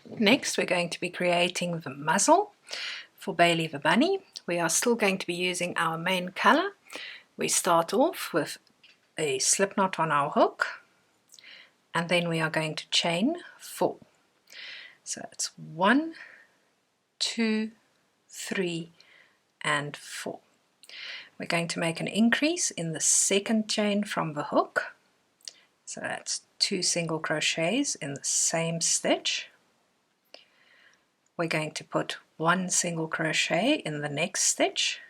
Next we're going to be creating the muzzle for Bailey the bunny. We are still going to be using our main color. We start off with a slip knot on our hook, and then we are going to chain 4. So it's 1, 2, 3 and 4. We're going to make an increase in the second chain from the hook, so that's 2 single crochets in the same stitch. We're going to put 1 single crochet in the next stitch,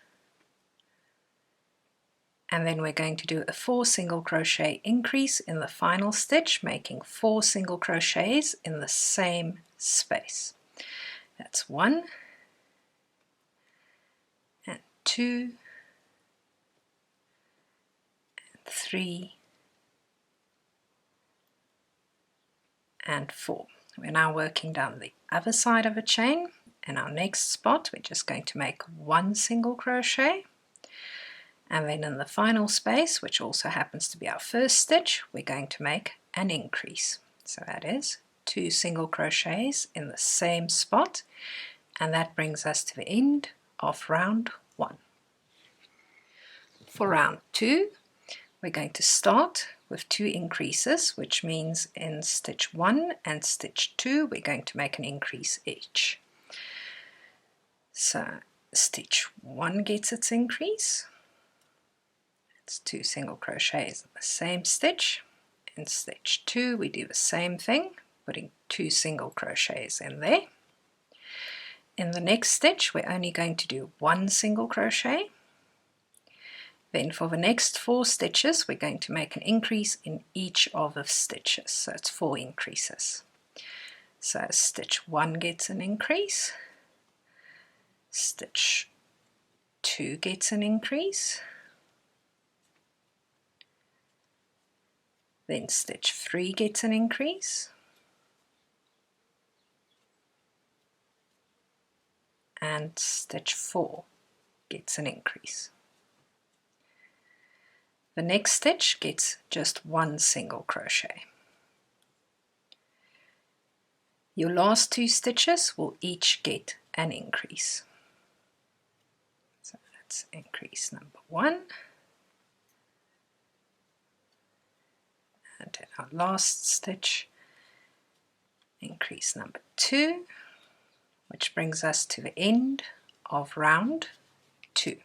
and then we're going to do a 4 single crochet increase in the final stitch, making 4 single crochets in the same space. That's 1 and 2 and 3 and 4. We're now working down the other side of a chain. In our next spot we're just going to make 1 single crochet, and then in the final space, which also happens to be our first stitch, we're going to make an increase. So that is 2 single crochets in the same spot, and that brings us to the end of round 1. For round 2 we're going to start with 2 increases, which means in stitch 1 and stitch 2 we're going to make an increase each. So stitch 1 gets its increase, it's 2 single crochets in the same stitch. In stitch 2 we do the same thing, putting 2 single crochets in there. In the next stitch we're only going to do 1 single crochet. Then for the next 4 stitches we're going to make an increase in each of the stitches, so it's 4 increases. So stitch 1 gets an increase, stitch 2 gets an increase, then stitch 3 gets an increase, and stitch 4 gets an increase. The next stitch gets just 1 single crochet. Your last 2 stitches will each get an increase. So that's increase number 1. And in our last stitch, increase number 2, which brings us to the end of round 2.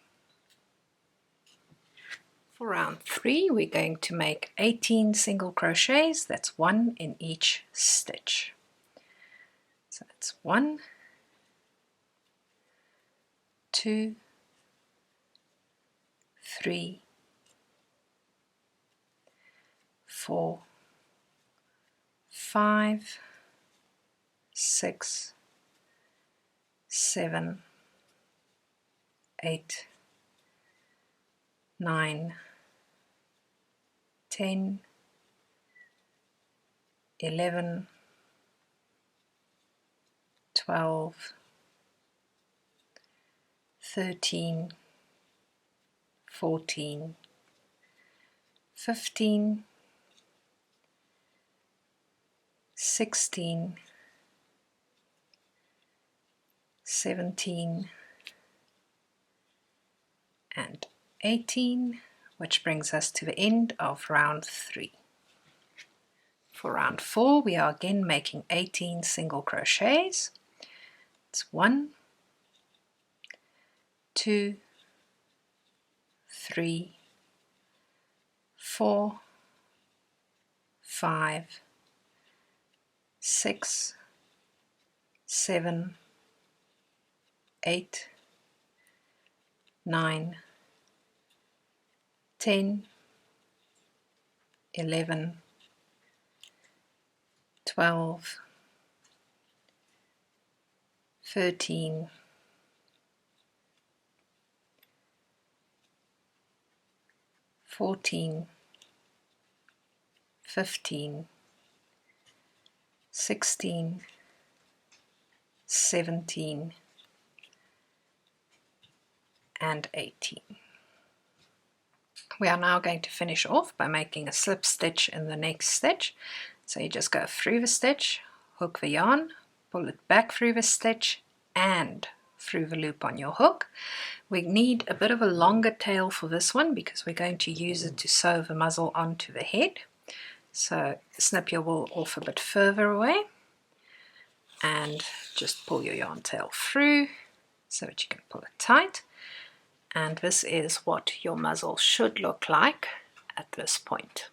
For round 3 we're going to make 18 single crochets, that's 1 in each stitch. So that's 1, 2, 3, 4, 5, 6, 7, 8, 9, 10, 11, 12, 13, 14, 15, 16, 17, and 18, which brings us to the end of round 3. For round 4 we are again making 18 single crochets. It's 1, 2, 3, 4, 5, 6, 7, 8, 9, 10, 11, 12, 13, 14, 15, 16, 17, and 18. We are now going to finish off by making a slip stitch in the next stitch. So you just go through the stitch, hook the yarn, pull it back through the stitch and through the loop on your hook. We need a bit of a longer tail for this one because we're going to use it to sew the muzzle onto the head. So snip your wool off a bit further away and just pull your yarn tail through so that you can pull it tight. And this is what your muzzle should look like at this point.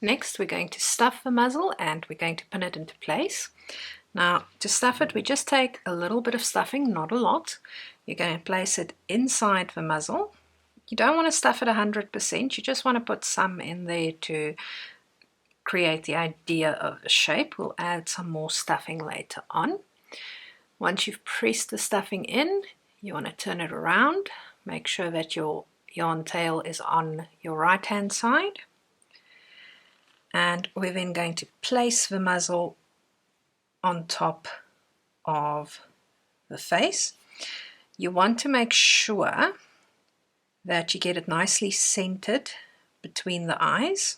Next, we're going to stuff the muzzle and we're going to pin it into place. Now, to stuff it, we just take a little bit of stuffing, not a lot. You're going to place it inside the muzzle. You don't want to stuff it 100%, you just want to put some in there to create the idea of the shape. We'll add some more stuffing later on. Once you've pressed the stuffing in, you want to turn it around. Make sure that your yarn tail is on your right hand side. And we're then going to place the muzzle on top of the face. You want to make sure that you get it nicely centered between the eyes.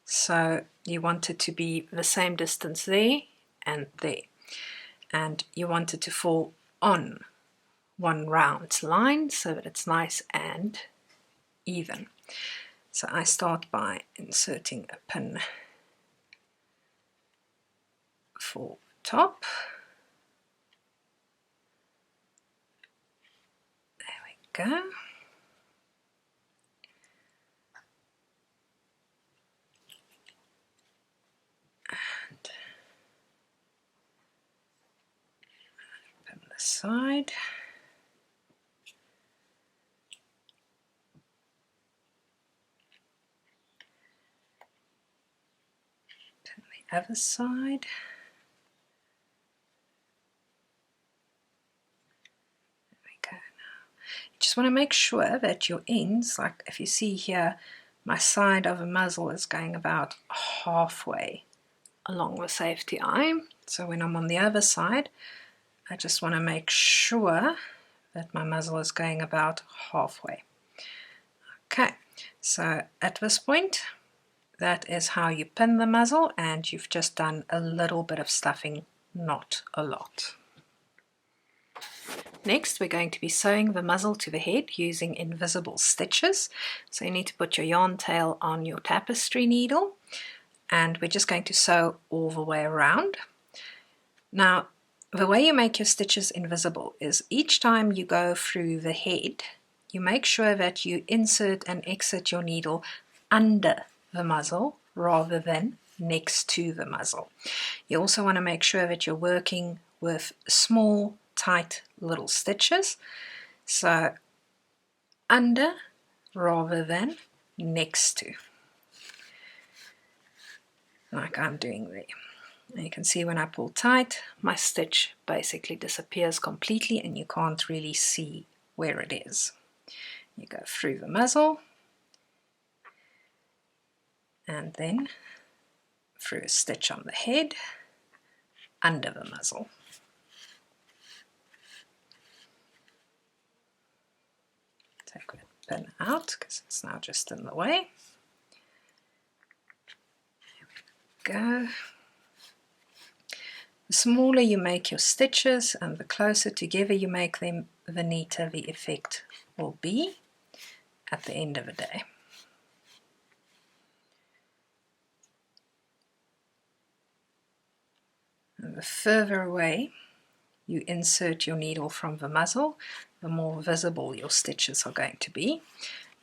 So you want it to be the same distance there and there. And you want it to fall on one round line so that it's nice and even. So I start by inserting a pin for top. There we go. And pin the side. Pin the other side. Just want to make sure that your ends, like if you see here, my side of the muzzle is going about halfway along the safety eye. So when I'm on the other side, I just want to make sure that my muzzle is going about halfway. Okay, so at this point, that is how you pin the muzzle, and you've just done a little bit of stuffing, not a lot. Next, we're going to be sewing the muzzle to the head using invisible stitches. So you need to put your yarn tail on your tapestry needle, and we're just going to sew all the way around. Now, the way you make your stitches invisible is each time you go through the head, you make sure that you insert and exit your needle under the muzzle rather than next to the muzzle. You also want to make sure that you're working with small, tight little stitches, so under rather than next to, like I'm doing there. And you can see when I pull tight, my stitch basically disappears completely and you can't really see where it is. You go through the muzzle and then through a stitch on the head, under the muzzle. Take the pin out because it's now just in the way. There we go. The smaller you make your stitches and the closer together you make them, the neater the effect will be at the end of the day. And the further away you insert your needle from the muzzle, the more visible your stitches are going to be.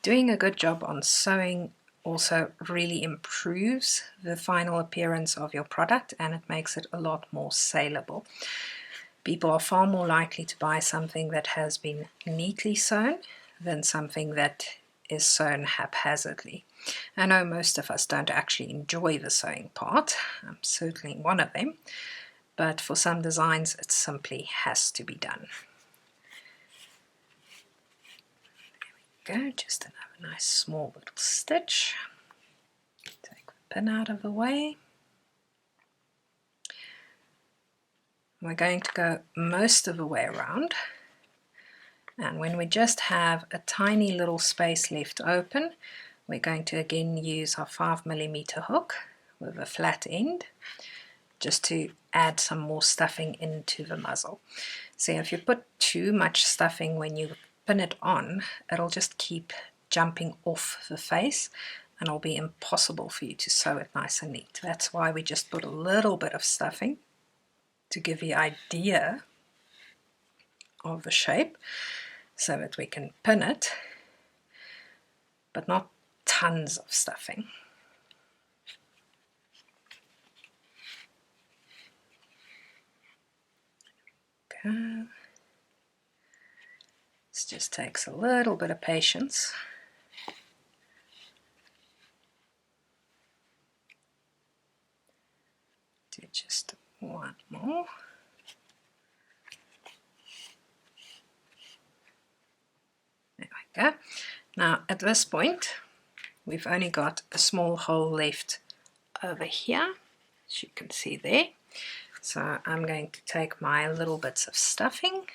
Doing a good job on sewing also really improves the final appearance of your product, and it makes it a lot more saleable. People are far more likely to buy something that has been neatly sewn than something that is sewn haphazardly. I know most of us don't actually enjoy the sewing part. I'm certainly one of them. But for some designs, it simply has to be done. There we go, just another nice small little stitch. Take the pin out of the way. We're going to go most of the way around. And when we just have a tiny little space left open, we're going to again use our 5mm hook. with a flat end, just to add some more stuffing into the muzzle. So if you put too much stuffing when you pin it on, it'll just keep jumping off the face and it'll be impossible for you to sew it nice and neat. That's why we just put a little bit of stuffing to give you an idea of the shape so that we can pin it, but not tons of stuffing. Go. This just takes a little bit of patience. Do just one more. There we go. Now at this point we've only got a small hole left over here, as you can see there. So I'm going to take my little bits of stuffing.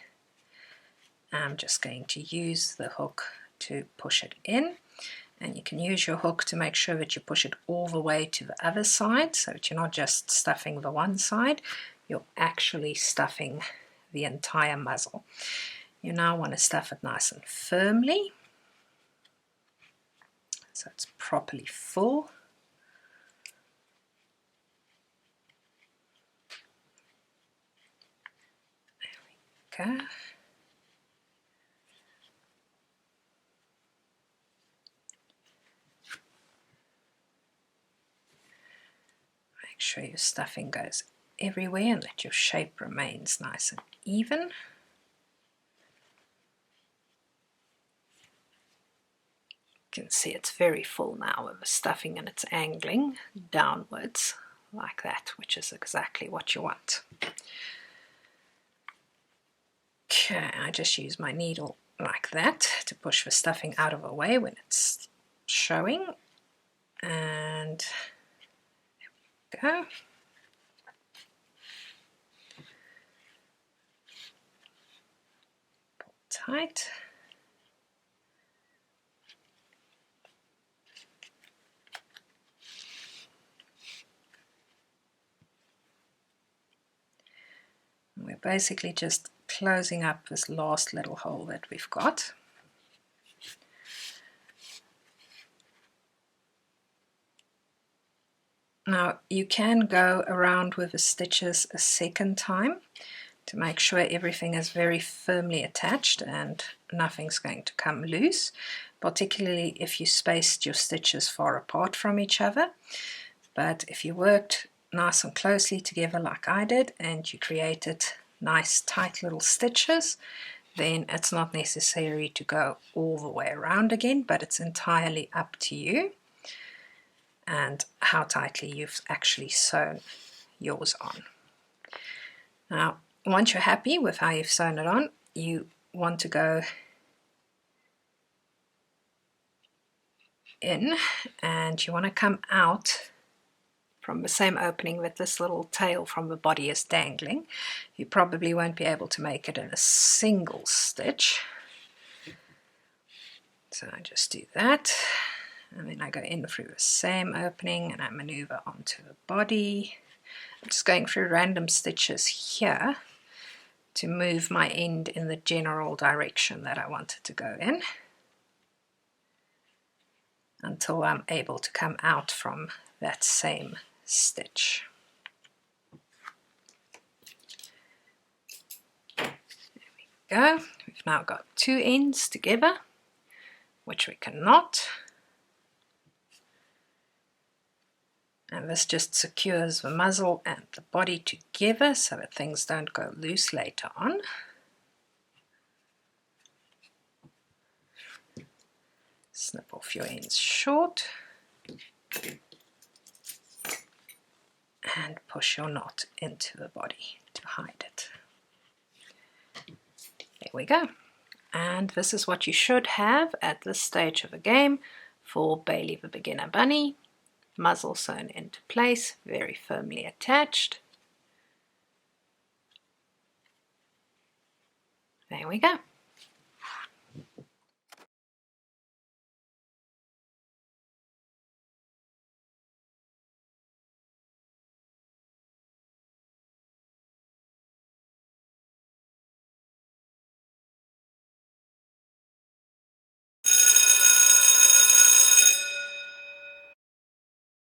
I'm just going to use the hook to push it in, and you can use your hook to make sure that you push it all the way to the other side, so that you're not just stuffing the one side, you're actually stuffing the entire muzzle. You now want to stuff it nice and firmly, so it's properly full. There we go. Make sure your stuffing goes everywhere and that your shape remains nice and even. You can see it's very full now with the stuffing, and it's angling downwards like that, which is exactly what you want. Okay, I just use my needle like that to push the stuffing out of the way when it's showing, and there we go. Pull tight. And we're basically just closing up this last little hole that we've got. Now you can go around with the stitches a second time to make sure everything is very firmly attached and nothing's going to come loose, particularly if you spaced your stitches far apart from each other. But if you worked nice and closely together like I did, and you created nice tight little stitches, then it's not necessary to go all the way around again, but it's entirely up to you and how tightly you've actually sewn yours on. Now once you're happy with how you've sewn it on, you want to go in and you want to come out from the same opening that this little tail from the body is dangling. You probably won't be able to make it in a single stitch. So I just do that, and then I go in through the same opening and I maneuver onto the body. I'm just going through random stitches here to move my end in the general direction that I wanted to go in, until I'm able to come out from that same stitch. There we go. We've now got two ends together, which we cannot. And this just secures the muzzle and the body together so that things don't go loose later on. Snip off your ends short and push your knot into the body to hide it. There we go. And this is what you should have at this stage of the game for Bailey the Beginner Bunny. Muzzle sewn into place, very firmly attached. There we go.